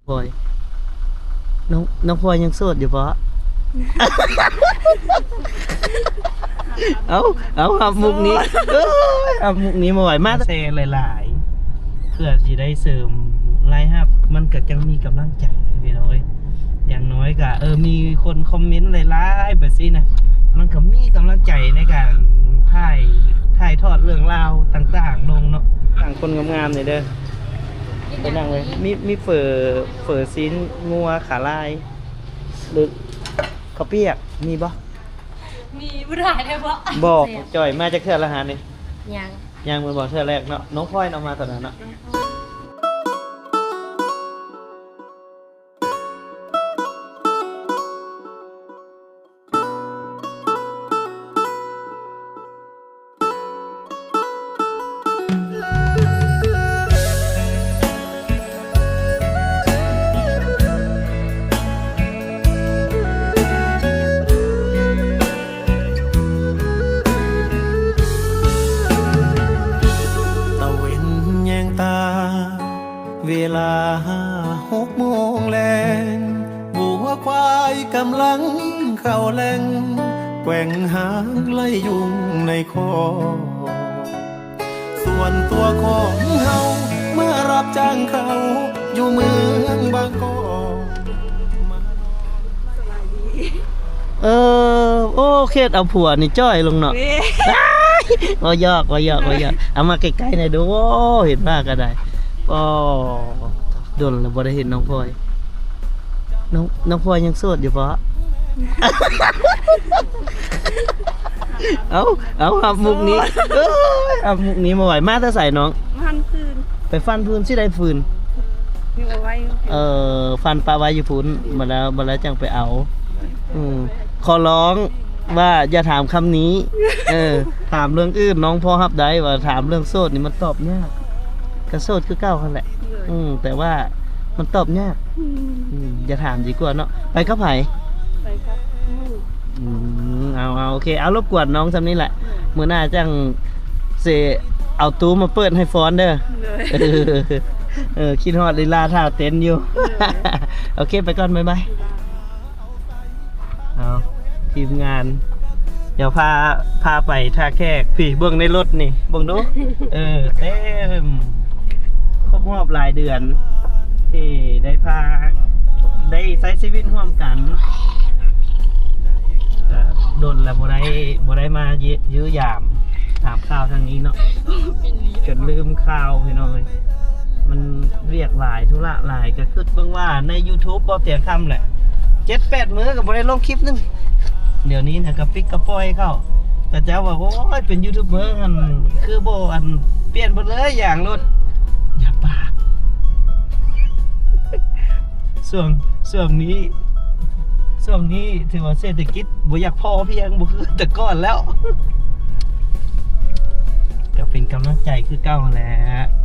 พลอยน้องพลอยยังโสดอยู่ปะ เอาครับมุกนี้เอามุกนี้มาไหวมากแชร์หลายๆเพื่อที่ได้เสริมไลฟ์ฮับมันก็ยังมีกำลังใจพี่น้องอย่างน้อยก็มีคนคอมเมนต์หลายๆแบบนี้นะมันก็มีกำลังใจในการถ่ายทอดเรื่องราวต่างๆลงเนาะต่างคนงามๆเลยเด้อไปนั่งเลยมีเฝอซีนงัวขาลายหรือข้าวเปียกมีบ่มีผู้ถ่ายได้ปะบอกจ่อยมาจากเทือกละหานี่ยังมือบอกเทือกแรกเนาะน้องพลอยเอามาตอนนั้นเนาะเวลา6 โมงแลงบัวควายกำลังเข้าแหล่งแกว่งหางไล่ยุงในคอส่วนตัวของเฮาเมื่อรับจ้างเขาอยู่เมืองบางกอกโอ้เคสเอาผัวนี่จ้อยลงเนาะว่ายอกเอามาใกล้ๆหน่อยดูโอ้เห็นมากก็ได้ก็โดนแล้วบ่ได้เห็นน้องพลอยน้องพลอยยังโสดอยู่ปะ เอาครับมุกนี้เอามุกนี้มาไหวมากถ้าใส่น้องฟันฟืนไปฟันพื้นที่ใดฟืนมีเอาไว้ฟันปลาไว้อยู่พื้นมาแล้วจังไปเอาขอร้องว่าอย่าถามคำนี้ถามเรื่องอื่นน้องพ่อรับได้ว่าถามเรื่องโสดนี่มันตอบยากกระโสดคือเก้าคนแหละแต่ว่ามันตอบยากอย่าถามดีกว่าเนาะไปกับไผไปครับเอาโอเคเอารบกวนน้องสำนี้แหละมื้อหน้าจังเสเอาตู้มาเปิดให้ฟ้อนเด้อคิดฮอดลีลาท่าเต้นอยู่โอเคไปก่อนบ๊ายบายเอาทีมงานเดี๋ยวพาไปท่าแขกพี่เบิ่งในรถนี่เบิ่งดูเต็มครบรอบหลายเดือนที่ได้ใช้ชีวิตร่วมกันโดนแล้วบ่ได้มายื้อยามถามข่าวทางนี้เนาะจนลืมข่าวพี่น้อยมันเรียกหลายธุระหลายก็คือเบิ่งว่าใน YouTube บ่เสียคำแหละ 7-8 มื้อก็บ่ได้ลงคลิปนึงเดี๋ยวนี้นะกระปิกกระปอยเข้าแต่เจ้าว่าโอ้ยเป็นยูทูบเบอร์กันคือโบอันเปลี่ยนหมดเลยอย่างรถอย่าปากส่วนนี้ถือว่าเศรษฐกิจบ่อยากพอเพียงบ่คือแต่ก่อนแล้วก็เป็นกำลังใจคือเก้าแหละ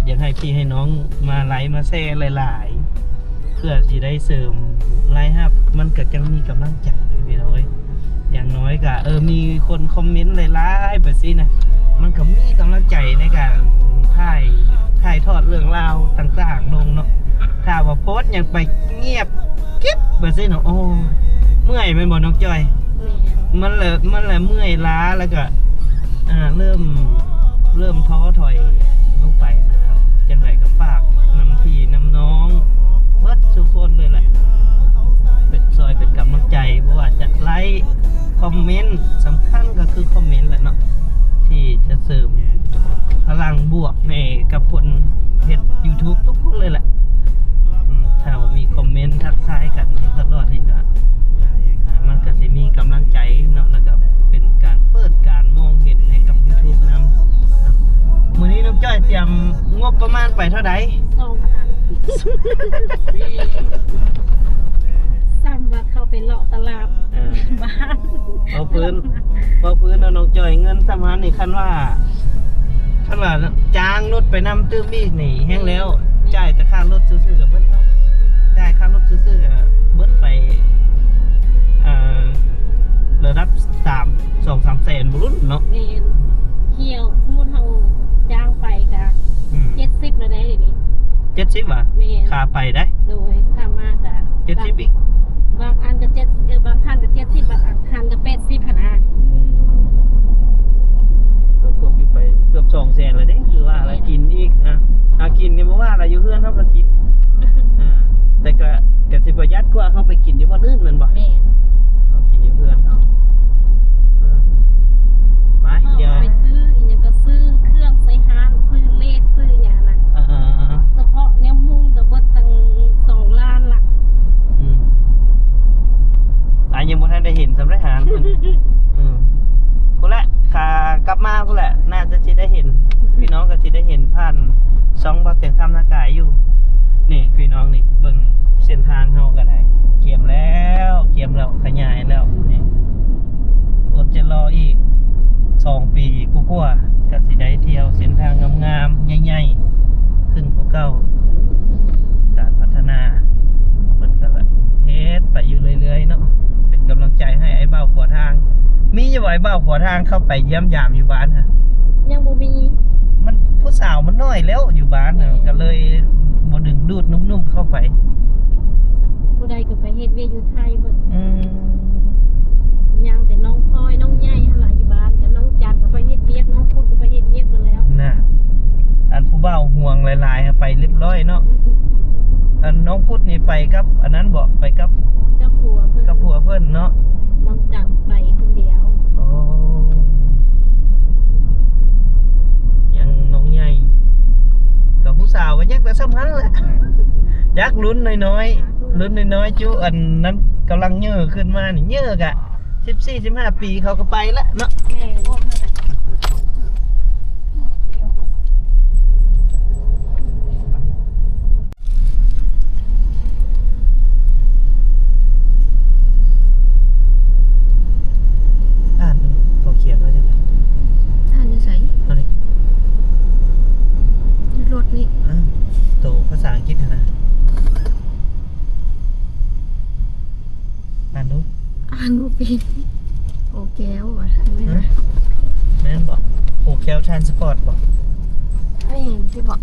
อยากให้พี่ให้น้องมาไลค์มาแชร์หลายๆเพื่อที่ได้เสริมไลฟ์ฮับมันก็ยังมีกำลังใจพี่น้องอย่างน้อยก็มีคนคอมเมนต์หลายๆแบบนี้นะมันก็มีกำลังใจในการถ่ายทอดเรื่องราวต่างๆลงเนาะถ้าว่าโพสต์ยังไปเงียบกิ๊บแบบนี้เนาะโอ้เมื่อยไม่บอกน้องจอยมันเลยเมื่อยล้าแล้วก็เริ่มท้อถอยลงไปนะครับจังไรก็ฝากนำพี่นำน้องเบิดทุกคนเลยแหละเป็นซอยเป็นกำลังใจเพราะว่าจะไลค์คอมเมนต์สำคัญก็คือคอมเมนต์แหละเนาะที่จะเสริมพลังบวกในกับคนเห็น YouTube ทุกคนเลยแหละถ้าว่ามีคอมเมนต์ทักทายกันตลอดนี่ก็มันก็จะมีกำลังใจเนาะแล้วก็เป็นการเปิดการมองเห็นให้กับ YouTube นำมื้อนี้น้องจ้อยเตรียมงบประมาณไปเท่าไหร่ซ้ำว่าเขาไปเลาะตลาดบ้านพอพื้นน้องจ้อยเงินสำคัญนี่คันว่าจ้างรถไปนำตื้มอีกนี่แห้งแล้วจ่ายแต่ค่ารถซื้อๆกับเบิ้ลจ่ายค่ารถซื้อๆกับเบิ้ลไประดับ2-3 แสนบุรุษเนาะเหี่ยวมูลเฮาจ้างไปค่ะ70แล้วได้เดี๋ยวนี้70ว่ะค่าไปได้โดยทำมา 70อีก บางอันก็บางคันก็70บางคันก็80หั่นนะ ก็ตกอยู่ไปเกือบ200,000แล้วเด้คือว่าอะไรกินอีกกินนี่บ่ว่าอะไรอยู่เฮือนเฮาก็กินแต่ก็สิประหยัดกว่าเฮาไปกินอยู่บ่อื่นแม่นบ่ แม่น เฮากินอยู่เฮือนเฮาไปเดี๋ยว ไปซื้ออีหยังก็ซื้อเครื่องใส่หานซื้อเลขซื้อหยังน่ะเฉพาะแนวมุงก็เบิดตั้ง2ล้านล่ะ ยังบ่ทันได้เห็นสำหรับหารเพิ่นพุ่นแหละขากลับมาพุ่นแหละน่าจะสิได้เห็นพี่น้องก็สิได้เห็นผ่านช่องบ่เตียงคำหน้ากายอยู่นี่พี่น้องนี่เบิ่งนี่เส้นทางเฮาก็ได้เกียมแล้วขยายแล้วนี่อดจะรออีก2 ปีกว่าๆก็สิได้เที่ยวเส้นทางงามๆใหญ่ๆขึ้นกว่าเก่าการพัฒนาเพิ่นก็เฮ็ดไปอยู่เรื่อยๆเนาะเป็นกำลังใจให้ไอ้เบ้าขวทางมีอยู่ไอ้เบ้าขวทางเข้าไปเยี่ยมยามอยู่บ้านฮะ ยังบ่มี มันผู้สาวมันน้อยแล้วอยู่บ้านน่ะก็เลยบ่ดึงดูดนุ่มๆเข้าไป ผู้ใดก็ไปเฮ็ดเวียกอยู่ไทยเบิด อืม ยังแต่น้องพลอยน้องใหญ่หั่นล่ะอยู่บ้านกับน้องจันก็ไปเฮ็ดเวียกน้องพุดก็ไปเฮ็ดเวียกกันแล้ว น่ะอันผู้เบ้าห่วงหลายๆไปเรียบร้อยเนาะอันน้องพุทธนี่ไปกับอันนั้นบ่ไปกับ กับผัวเพิ่น ผัวเพิ่นเนาะ น้องจันไปคนเดียว โอ้ยังน้องใหญ่กับผู้สาวก็ยักแต่สำคัญแหละยักลุ้นน้อยๆลุ้นน้อยๆจุอันนั้นกำลังเยอะขึ้นมานี่เยอะกะ14-15 ปีเขาก็ไปแล้วเนาะ แม่พวกนั้นน่ะ อ่านดูเขาเขียนว่าจังไง ท่านนิสัย เอานี่ รถนี่ ตัวภาษาอังกฤษนะอ่านดู อ่านบ่เป็นโอแก้วอ่ะไม่ได้ แม่นบอกโอเคลทรานสปอร์ตบอก ไม่เห็นที่บอก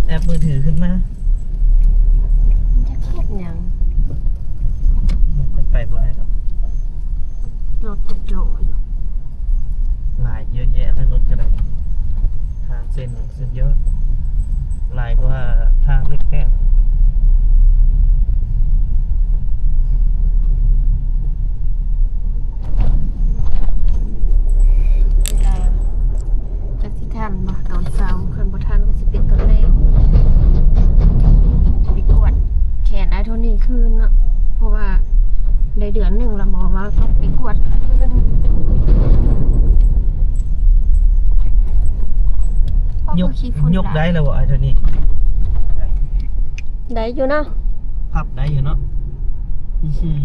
แอปมือถือขึ้นมา มันจะเครียดหยัง มันจะไปบ่ได้หรอก รถจะโดดอยู่ ลายเยอะแยะแล้วรถก็ได้ทางเส้นสุดยอดลายกว่าทางเล็กแคบ เวลาจักสิทันบ่ตอนเช้าคันบ่ทันก็สิเป็นตอนแรกไปกวดแขนได้เท่านี้คืนเนาะเพราะว่าในเดือนหนึ่งละหมอว่าต้องไปกวดคืนยก ขี้ฝุ่น ยกได้แล้วบ่ไอ้เท่านี้ ได้อยู่เนาะ พับได้อยู่เนาะอื้อหือ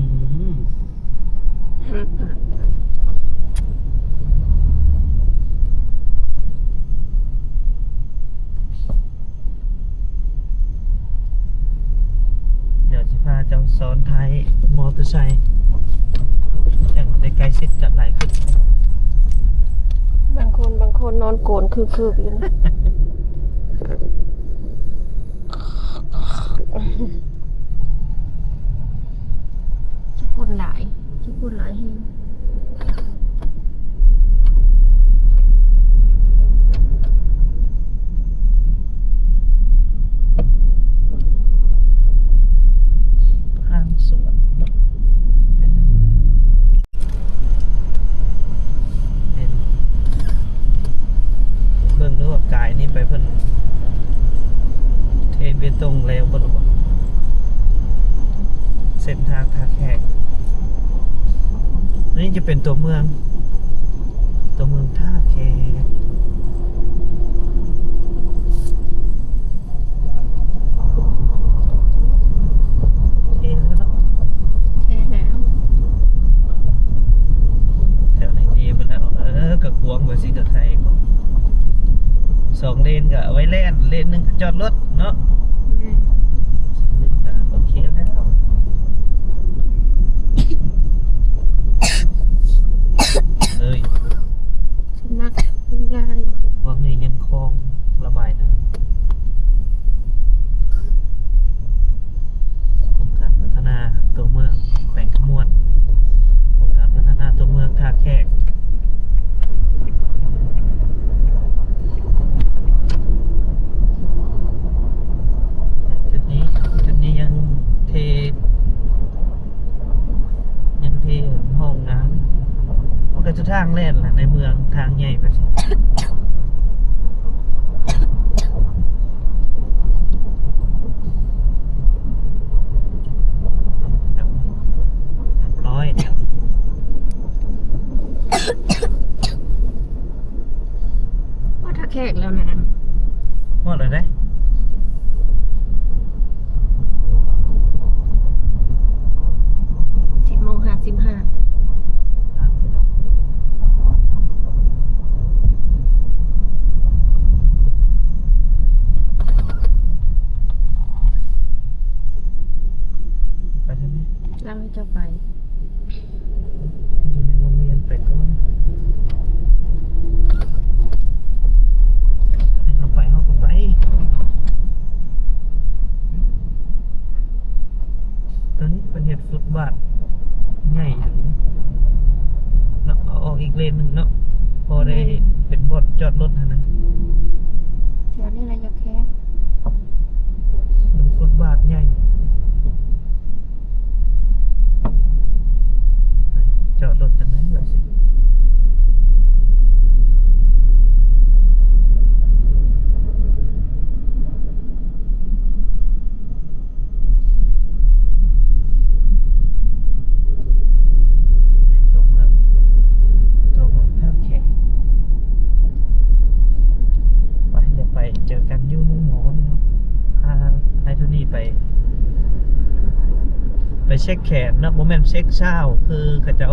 เดี๋ยวสิพาเจ้าซ้อนท้ายมอเตอร์ไซค์แข่งได้ไกลสิจัดไหลขึ้น บางคนนอนโกนคืออยู่นะขี้ฝุ่นหลายแฮง ข้างสวนเนาะเป็นเบิ่งดูว่ากายนี่ไปเพิ่นเทเบตงแล้วบ่รู้ว่าเส้นทางท่าแขกนี่จะเป็นตัวเมืองท่าแขกเองแล้วเนาะ แค่แล้ว แถวในทีมันแล้วกับกวงไว้สิกับใครบ่2 เลนก็เอาไว้แล่นเลนหนึงก็จอดรถเนาะนึงก็โอเคแล้วเลย สมัครได้ วังนี้ยังคลองระบายน้ำ างแล่นแหละในเมืองทางใหญ่ไปสิร้อยเนี่ย ว่าถ้าแขกแล้วนะ หมดเลยได้ 10:55ไปใช่ไหม แล้วให้เจ้าไป อยู่ในวงเวียนไปก็ให้เขาไปเขาก็ไปตอนนี้เป็นเหตุฟุตบาทใหญ่ถึงเนาะเอาออกอีกเลนหนึ่งเนาะพอได้เป็นบ่อนจอดรถนะ เดี๋ยวนี้เราจะแคบ มันฟุตบาทใหญ่จอดรถจังไหนเลยสิตกแล้วตัวของท่าแขกไปเดี๋ยวไปเจอกันอยู่หมอเนาะพาไอ้ทุนี่ไปเช็คแขนเนาะโมเมนต์เช็คเช้าคือกระเจ้า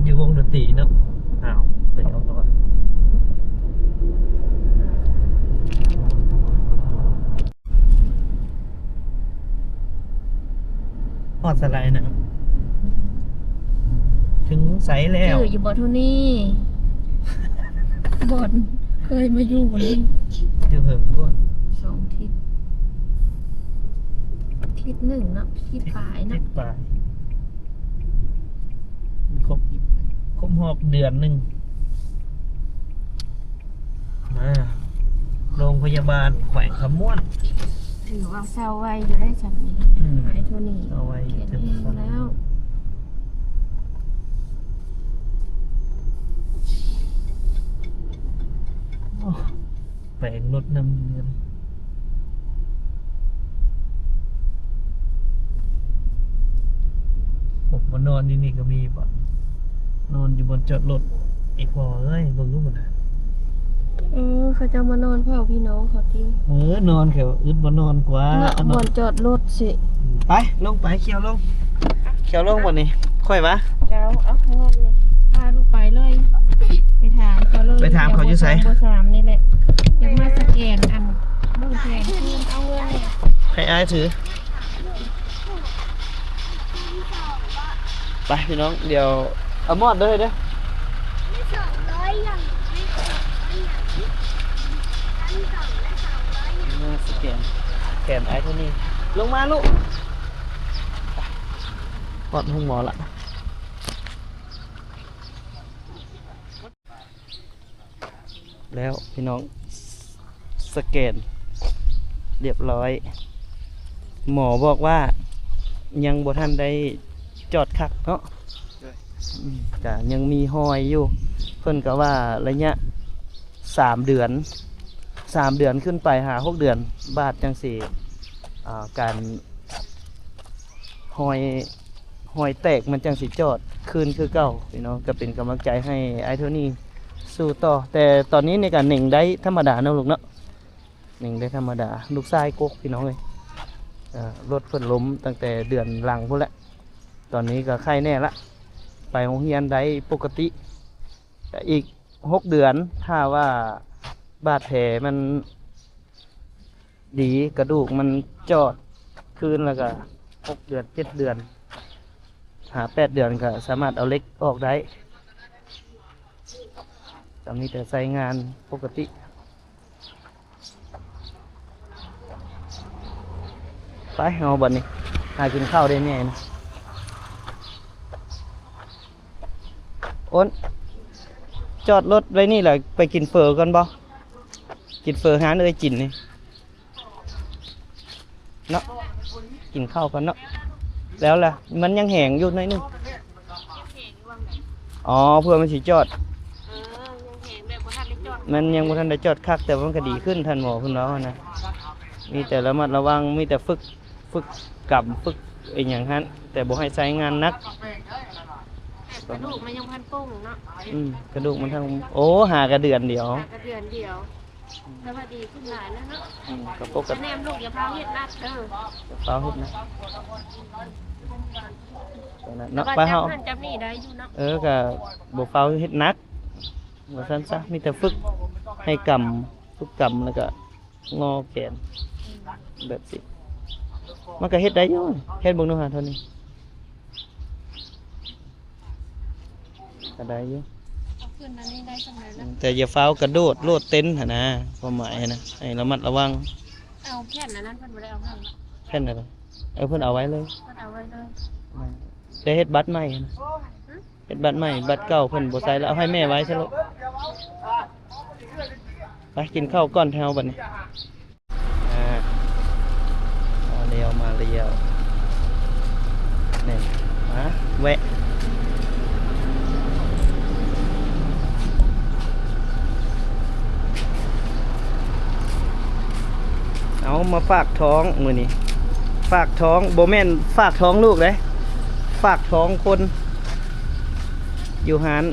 อยู่วงดนตรีเนาะอ้าวไปเอาแล้วอะฮอดสไลด์นะถึงใสแล้ว ชื่ออยู่บ่เท่านี้บ่อนเคยมาอยู่บ่นี่ อยู่เหิมก็ 2 ทิศทิศหนึ่งเนาะทิศปลาย ติ เนาะ ดปลายครบหอบเดือนหนึ่งมาโรงพยาบาลแขวงคำม่วน ถือว่าเศร้าไว้อยู่ได้จังนี้ อืม ไอ้เท่านี้ เอาไว้ แค่ ถึง นี้ ฟัง แล้ว โอ้แปลงรถนำเงินผมมานอนที่นี่ก็มีบ่นอนอยู่บนจอดรถอีกพอเอ้ยเบิ่งรูปมันนะ เขาจะมานอนเฝ้าพี่น้องเขาที่ นอนแถวอึดบ่นอนกว่า เนาะ น บ่ อ อน นจอดรถสิ ไปลงไปเขียวลงบ่นี่ค่อยมา เจ้าเอาเงินนี่พาลูกไปเลยไปถามเขาเลย ไปถามเขาอยู่ไส เบอร์3นี่แหละจะมาสแกนอันเบิ่งแทนคืนเอาเงินเนี่ย ให้อายถือ ไปพี่น้องเดี๋ยวเอามอดเลยเด้อมาสแกนไอ้เท่านี้ลงมาลูกปอดห้องหมอละแล้วพี่น้องสแกนเรียบร้อย หมอบอกว่ายังบ่ทันได้จอดคักเนาะแต่ยังมีหอยอยู่เพิ่นก็ว่าระยะ3 เดือนขึ้นไปหา6 เดือนบาทจังสิการหอยแตกมันจังสิจอดคืนคือเก่าพี่น้องก็เป็นกำลังใจให้ไอ้เท่านี้สู้ต่อแต่ตอนนี้ในการหนึ่งได้ธรรมดาเนาะลูกเนาะหนึ่งได้ธรรมดาลูกชายกกพี่น้องเลยรถเพิ่นล้มตั้งแต่เดือนหลังพุ่นละตอนนี้ก็ไข้แน่ละไปโรงเรียนได้ปกติแต่อีก6 เดือนถ้าว่าบาดแผลมันดีกระดูกมันจอดคืนแล้วก็6 เดือน7 เดือนหา8 เดือนก็สามารถเอาเล็กออกได้ตอนนี้แต่ใช้งานปกติไปเอาบัดนี้หากินข้าวได้แน่นะโอนจอดรถไว้นี่แหละไปกินเฟอกันบ่กินเฟอหาเนยจินนี่เนาะกินข้าวกันเนาะแล้วล่ะมันยังแห้งอยู่หน่อยนึง อ๋อเพื่อมันสิจอด ยังเห็นแบบบ่ทันได้จอด มันยังบ่ทันได้จอดคักแต่ว่ามันก็ดีขึ้นท่านหมอเพิ่นเว้านะมีแต่ระมัดระวังมีแต่ฝึกกำฝึกไอ้หยังหั่นแต่บ่ให้ใช้งานหนัก กระดูกมันยังพันปุ้งเนาะ กระดูกมันทั้งโอ้หากระเดือนเดียว กระเดือนเดียวแล้วพอดีขึ้นหลายแล้วเนาะ ก็ปก กระ ติ แนมลูกอย่าพาเฮ็ดนัดเด้อ เปล่าเฮ็ดนะเนาะ แต่ ไป ว่า เฮา จำนั่นจำนี่ได้อยู่เนาะ ก็บ่เฝ้าเฮ็ดหนักว่าซั่นซะมีแต่ฝึกให้กำฝึกกำแล้วก็งอแขนแบบสิมันก็เฮ็ดได้อยู่เฮ็ดเบิ่งดูหาเท่านี้ก็ได้อยู่ เอาขึ้นอันนี้ได้สมัยแล้ว แต่อย่าเฝ้ากระโดดโลดเต็นท์หั่นนะความหมายนะให้ระมัดระวัง เอาแผ่นอันนั้นเพิ่นบ่ได้เอาให้เนาะ แค่นั้นแหละเพิ่นเอาไว้เลย เพิ่นเอาไว้เลย ได้เฮ็ดบัตรใหม่นะเฮ็ดบัตรใหม่บัตรเก่าเพิ่นบ่ใส่แล้วเอาให้แม่ไว้ซะลูกไปกินข้าวก่อนแถวบัดนี้มาเรียวนี่มาแวะเอามาฝากท้องมื้อนี้ฝากท้องบ่แม่นฝากท้องลูกเด้ฝากท้องคนอยู่หาน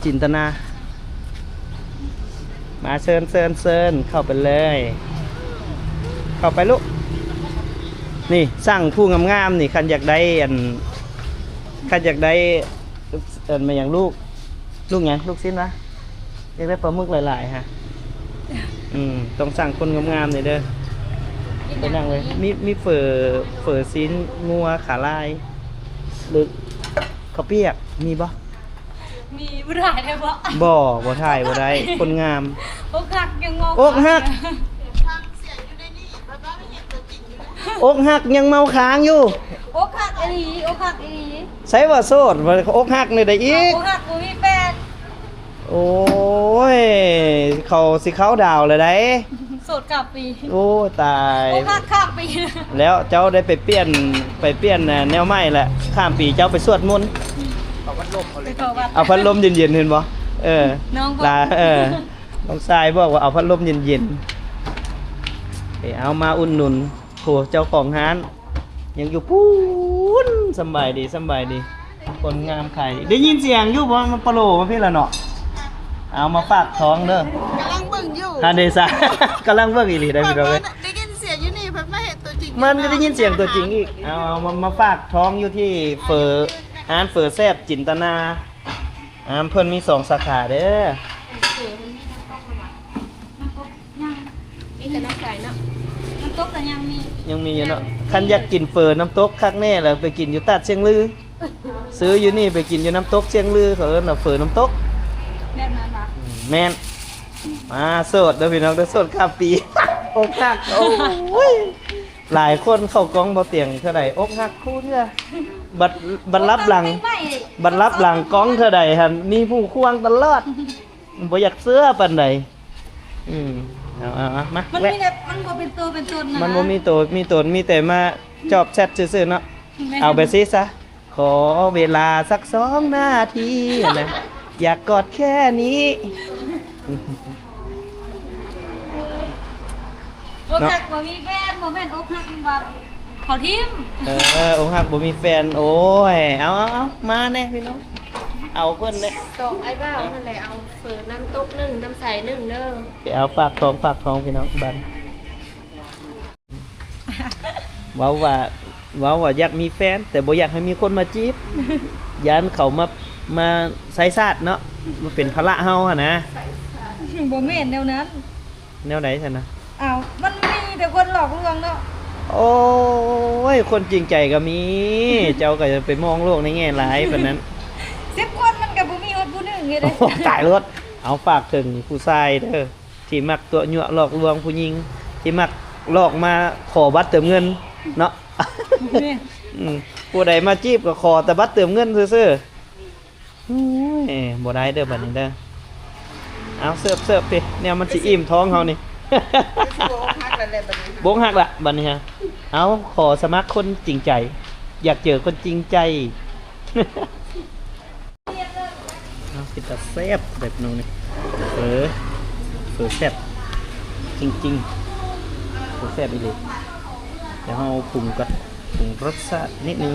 จินตนามาเชิญเข้าไปเลยเข้าไปลูกนี่สร้างผู้งามๆนี่คันอยากได้คันอยากได้มาอย่างลูกไงลูกสิ้นวะอยากได้ปลาหมึกหลายๆฮะต้องสั่งคนงามๆนี่เด้อไปนั่งเลยมีเฝอซีนงัวขาลายหรือข้าวเปียกมีบ่ มีบ่ได้ได้บ่ บ่ถ่ายบ่ได้คนงาม อกหักยังงง อกหักอกหักยังเมาค้างอยู่ อกหักอีหลีอกหักอีหลี ใช้ว่าโสดว่าอกหักนี่ได้อีก อกหักบ่มีแฟน โอ้ยเขาสิเข้าดาวเลยได้ โสดกลับปี โอ้ตาย อกหักข้ามปี แล้วเจ้าได้ไปเปลี่ยนแนวใหม่แหละข้ามปีเจ้าไปสวดมนต์ ไปขอวัด เอาพัดลมเย็นๆเห็นบ่น้องบอก ลาน้องทรายบอกว่าเอาพัดลมเย็นๆเอามาอุ่นหนุนโหเจ้าของร้านยังอยู่ปูนสบายดีคนงามไข่ได้ยินเสียงอยู่บ่มันปะโลมาพี่ละเนาะเอามาฝากท้องเด้อก ำลังเบิ่งอยู่ ฮาเดซ่ากำลังเบิ่งอีหลีได้พี่น้องเอ้ย ได้ยินเสียงอยู่นี่เพิ่นมาเห็นตัวจริง มันก็ได้ยินเสียงตัวจริงอีกเอามาฝากท้องอยู่ที่ร้านเฟอแซ่บจินตนาเพิ่นมี2สาขาเด้อ มีแต่น้ำใสเนาะน้ำตกแต่ยังมี ยังมีอยู่เนาะคันอยากกินเฟอน้ำตกคักแน่แล้วไปกินอยู่ตัดเชียงลือ ซื้ออยู่นี่ไปกินอยู่น้ำตกเชียงลือเขาเอิ้นว่าเฟอน้ำตก แม่นมา แม่นมาโสดเด้อพี่น้องเด้อโสดข้ามปี อกหักโอ้ยหลายคนเข้ากองบ่เตียงเท่าใดอกหักคู่เด้อบัดรับหลังกองเท่าใดหั่นมีผู้ควงตลอดบ่อยากเสื้อปานใดเอามา มัน แวะ มีแต่มันบ่เป็นตัวเป็นตนนะ มันบ่มีโตมีตนมีแต่มาจอบแชทซื่อๆเนาะเอาไปซิซะขอเวลาสัก2 นาทีนะอยากกอดแค่นี้ อกหักบ่มีแฟนบ่แม่นอกหักแบบเขาทิ่ม อกหักบ่มีแฟนโอ้ยเอามาแน่พี่น้องเอาเพิ่นเด้ ตอกไอ้บ้านั่นแหละเอาเปิดน้ำตก1น้ำใส1เด้อ ไปเอาฝากทองพี่น้องบันเว้าว่าอยากมีแฟน แต่บ่อยากให้มีคนมาจีบยันเขามาใส่ซาดเนาะมาเป็นภาระเฮาหั่นนะ บ่แม่นแนวนั้น แนวไหนซั่นนะ อ้าวมันมีแต่คนหลอกลวงเนาะ โอ้ยคนจริงใจก็มี เจ้าก็จะไปมองโลกในแง่ร้ายปานนั้น 10 คนมันก็บ่มีคนผู้หนึงไงเด้ โอ้ตายรถเอาฝากถึงผู้ชายเด้อที่มักตัวยั่วหลอกลวงผู้หญิงที่มักหลอกมาขอบัตรเติมเงินเนาะ นี่ ผู้ใดมาจีบก็ขอแต่บัตรเติมเงินซื่อๆบ่ได้เด้อบัดนี้เด้อเอาเสิร์ฟพี่เนี่ยมันสิอิ่มท้องเฮานี่ บงหักละบัดนี้ฮะเอาขอสมัครคนจริงใจ อยากเจอคนจริงใจ เรียน เป็นตาแซ่บแบบนู้นนี่เฟอแซ่บจริงๆเฟอแซ่บอีหลีเดี๋ยวเราปรุงก่อนปรุงรสชาตินิดนึง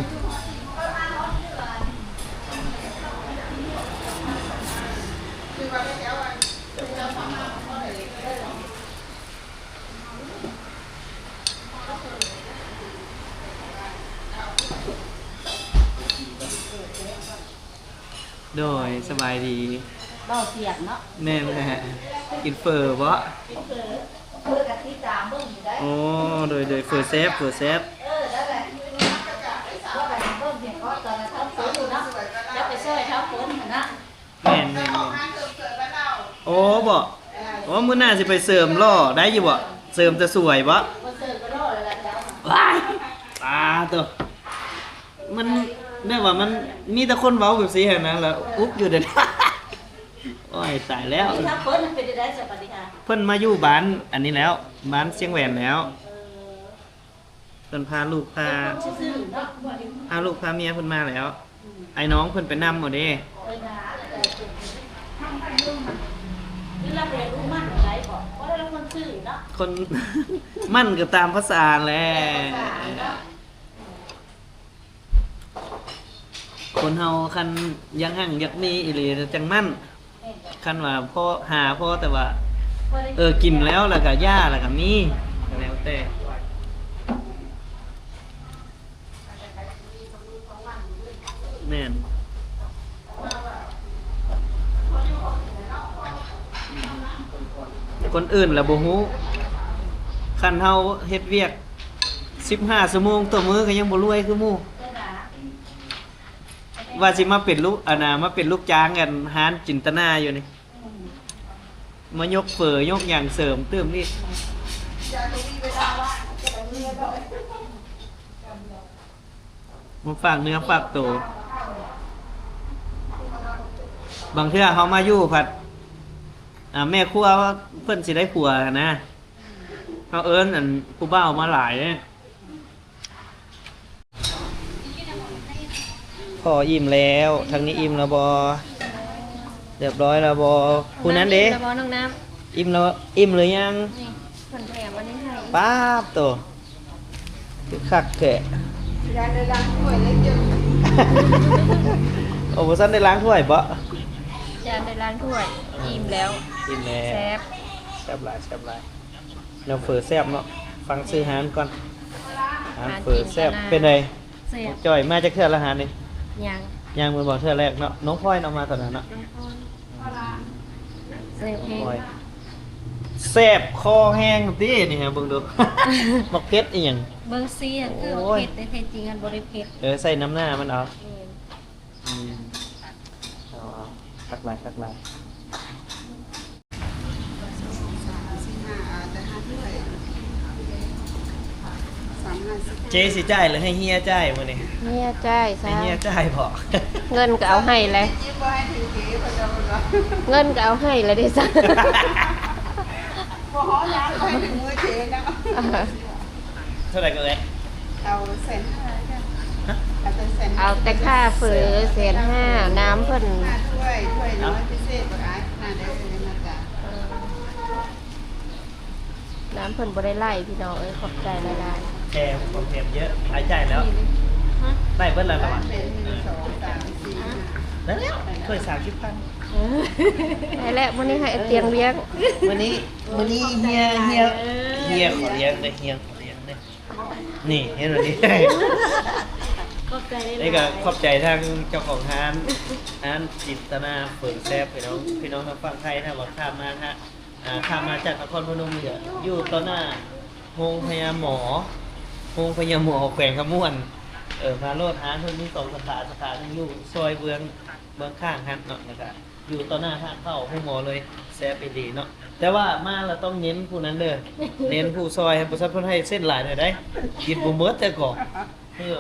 โดยสบายดี เบาเสียงเนาะ แม่แม่กินเฟอร์บ่ เพื่อกะทิจามเบิ่งอยู่ได้ โอ้โดยเฟอร์แซ่บแล้วแหละว่าไปเบิ่งเพียงก็ตอนนั้นทำฝนอยู่เนาะแล้วไปช่วยทำฝนหั่นนะ แม่นโอ้บ่โอ้มื้อหน้าสิไปเสริมล่อได้อยู่บ่เสริมจะสวยบ่ บ่เสิร์ฟก็รอแล้วล่ะจ้ะ ว้ายตาตัวมันได้ว่ามันมีแต่คนเว้าแบบสิหั่นนะแล้วอุ๊บอยู่เด้อ โอ้ยตายแล้ว ทำฝนมันเป็นได้สวัสดีค่ะ เพิ่นมาอยู่บ้านอันนี้แล้วบ้านเชียงแหวนแล้วเพิ่นพาลูกพา ซื่อๆเนาะ พาลูกพาเมียเพิ่นมาแล้ว ไอ้น้องเพิ่นไปนำหมดเด้ นี่เราเรียนรู้มั่นอะไรบอกว่าเราคนซื่อเนาะ คน มั่นก็ตามภาษาแหละคนเฮาคันยังหั่งอยากมีอีหลีจังมั่นคันว่าพ่อหาพ่อแต่ว่ากินแล้วก็ย่าแล้วก็มีแล้วแต่แม่นคนอื่นล่ะบ่ฮู้คันเฮาเฮ็ดเวียก15ชั่วโมงต่อมื้อก็ยังบ่รวยคือหมู่ว่าสิมาเป็นลูกมาเป็นลูกจ้างกันร้านจินตนาอยู่นี่มายกเฝอยกอย่างเสริมเติมนี่มาฝากเนื้อฝากตัวบางเทื่อเขามาอยู่ผัดแม่ครัวเพิ่นสิได้ผัวนะเขาเอิ้นอันผู้บ่าวมาหลายเนี่ยพออิ่มแล้วทางนี้อิ่มแล้วบอเรียบร้อยแล้วบอคุณนั้นเด้ น้ำน้องน้ อิ่มแล้วอิ่มหรือยัง ำนี่เพิ่นแถมมาได้ให้ ป้าบตัวคือคักแกะ ยายเลยล้างถ้วยเล็กเยอะ โอ้โหสั้นได้ล้างถ้วยปะ จานในร้านถ้วยอิ่มแล้ว อิ่มแล้ว แซ่บ แซ่บหลายเราเฟอแซ่บเนาะฟังซื้อหานก่อนหานเฟอแซ่บเป็นไง แซ่บ จ่อยมาจากเทือกละหานนี่ ยัง ยังมือบอกเทือกแรกเนาะน้องพลอยเอามาตอนนั้นเนาะ แซ่บแห้ง พลอยแซ่บคอแห้งตีนี่ฮะเบิ่งดู บักเพชรอีหยัง เบิ่งซี่อันคือ โอ้ย เผ็ดแต่แท้จริงอันบ่ได้เผ็ด ใส่น้ำหน้ามันเอา เออ เอาคักหลาย 5แต่5ถ้วย350 เจ๊สิจ่ายหรือให้เฮียจ่ายมื้อนี้ เนี่ยจ่าย ให้ ซะ เฮียจ่ายพอ เงินก็เอาให้เลย ยิ้มบ่ให้ถือเก๋เพิ่นเอาเนาะ เงินก็เอาให้เลยได้ซะ บ่ฮ้อยางให้ถึงมือเก๋เนาะ เท่าไหร่ก็เลย เอาเส้นค่ะเอาแต่เส้น เอาแต่ค่าเฝือ1,500,000น้ำเพิ่น 5ถ้วยน้อยพิเศษบ่ได้น่าได้เลยนะจ๊ะ น้ำเพิ่นบ่ได้ไล่พี่น้องเอ้ยขอบใจหลาย แกผมเห็นเยอะหายใจายแล้วได้เบิ้ลแล้วเหรอวะ เป็น1 2 3 4 แล้วถ้วย30,000 ๆได้แล้วมื้อนี้ให้เตียงเลี้ยง วันนี้เฮียขอเลี้ยงเลยเฮียขอเลี้ยงเลยนี่เห็นไหมนี่ ขอบใจได้ นี่ก็ขอบใจทางเจ้าของร้านจิตนาเปิดแซ่บพี่น้องทางฝั่งไทยนะว่าข้ามมาฮะข้ามมาจากนครพนมเนี่ยอยู่ต่อหน้าโรงพยาบาลหมอแขวงขมวนพาโรดร้านเพิ่นมี2สาขาหนึงอยู่ซอยเบืองข้างฮั่นเนาะนะครับอยู่ต่อหน้าทางเข้าห้องหมอเลยแซ่บไปดีเนาะแต่ว่ามาเราต้องเน้นผู้นั้นเด้อเน้นผู้ซอยให้ประชาชนให้เส้นหลายหน่อยได้กินบ่หมดแต่ก่อน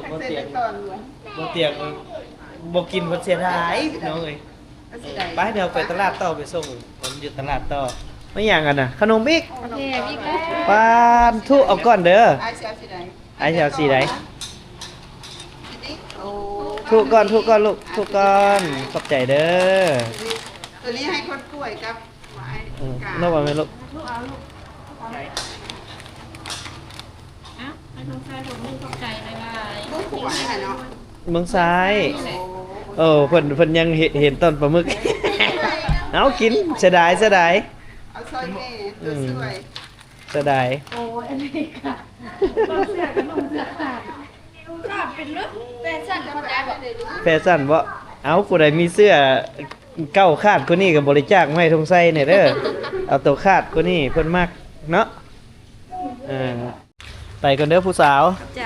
บ่ เส้น เตียง ตอนล้วน บ่เตียงบ่กินบ่เสียดายน้องเอ้ยไปเดี๋ยวไปตลาดต่อไปส่งผมอยู่ตลาดต่อไม่อย่างกันน่ะขนมบิ๊ก โอเคพี่ก็ ปานทุเอาก่อนเด้อ ไอ้เสียสิได้ ไอ้แถวสีใด โอ้ ทุก่อนลูกทุก่อนขอบใจเด้อ ตัวนี้ให้คนป่วยกับไว้กา เล่าว่าไหมลูก อ่ะไอ้ทงชายผมมึงตกใจเลยว่า ผู้ป่วยค่ะเนาะ เมืองซ้ายเพิ่นยังเห็นต้นปลาหมึก เอากินเสียดาย เอาซอยแม่ตัวสวย เสียดาย โอ้อันนี้ค่ะต้องเสื้อกับนุ่งเสื้อขาดขาดเป็นลึกเป็นสั้นธรรมดาแบบ แฟชั่นบ่เอาผู้ใดมีเสื้อเก้าคาดคนนี้ก็บริจาคมาให้ทงไส้เนี่ยเด้อ เอาตัวคาดคนนี้เพิ่นมักเนาะไปกันเด้อผู้สาว ใจ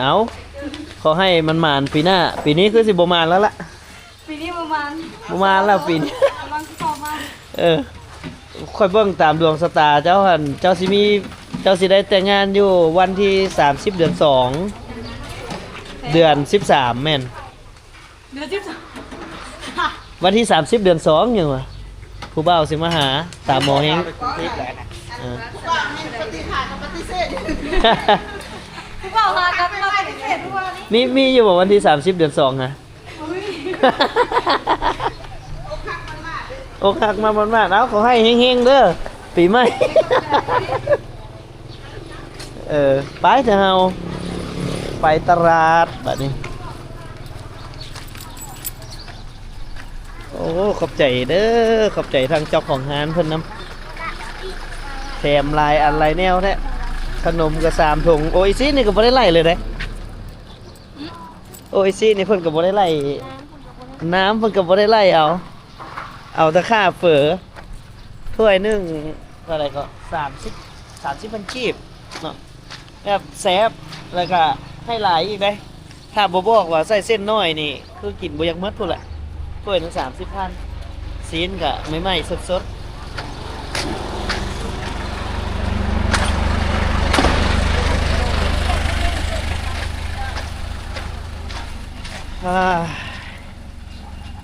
เอาขอให้มันมานปีหน้า ปีนี้คือสิบ่มานแล้วล่ะ ปีนี้ประมาณ บ่มานแล้วปีนี้ กำลังต่อมา ค่อยเบิ่งตามดวงชะตาเจ้าหั่นเจ้าสิได้แต่งงานอยู่วันที่30เดือน2เดือน13แม่น เดือนที่สอง วันที่30เดือน2ยังวะผู้บ่าวสิมาหาตามหมอเฮง ว่าให้ปฏิหารกับปฏิเสธ พี่บอกมากันมาปฏิเสธทุกวันนี้ มีอยู่บ่วันที่30เดือน2ฮะอกหักมามันๆเอาขอให้เฮงๆเด้อปีใหม่ ไปเถอะเฮาไปตลาดบัดนี้โอ้ขอบใจเด้อขอบใจทางเจ้าของร้านเพิ่นนำแถมลายอะไรแนวแท้ขนมก็3ถุงโออิซินี่ก็บ่ได้ไล่เลยเด้โออิซินี่เพิ่นก็บ่ได้ไล่น้ำเพิ่นก็บ่ได้ไล่เอาแต่ค่าเฝอถ้วยหนึงเท่าไหร่ก็30พันกีบเนาะแบบแซ่บแล้วก็ให้หลายอีกเด้ถ้าบ่บอกว่าใส่เส้นน้อยนี่คือกินบ่อยากหมดพุ่นแหละถ้วยหนึง30,000ซีนก็ใหม่ๆสดๆ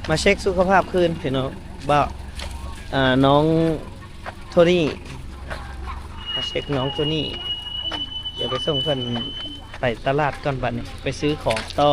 มาเช็คสุขภาพคืนพี่น้องบ่าวน้องโทนี่มาเช็คน้องโทนี่เดี๋ยวไปส่งเพิ่นไปตลาดก่อนบัดนี้ไปซื้อของต่อ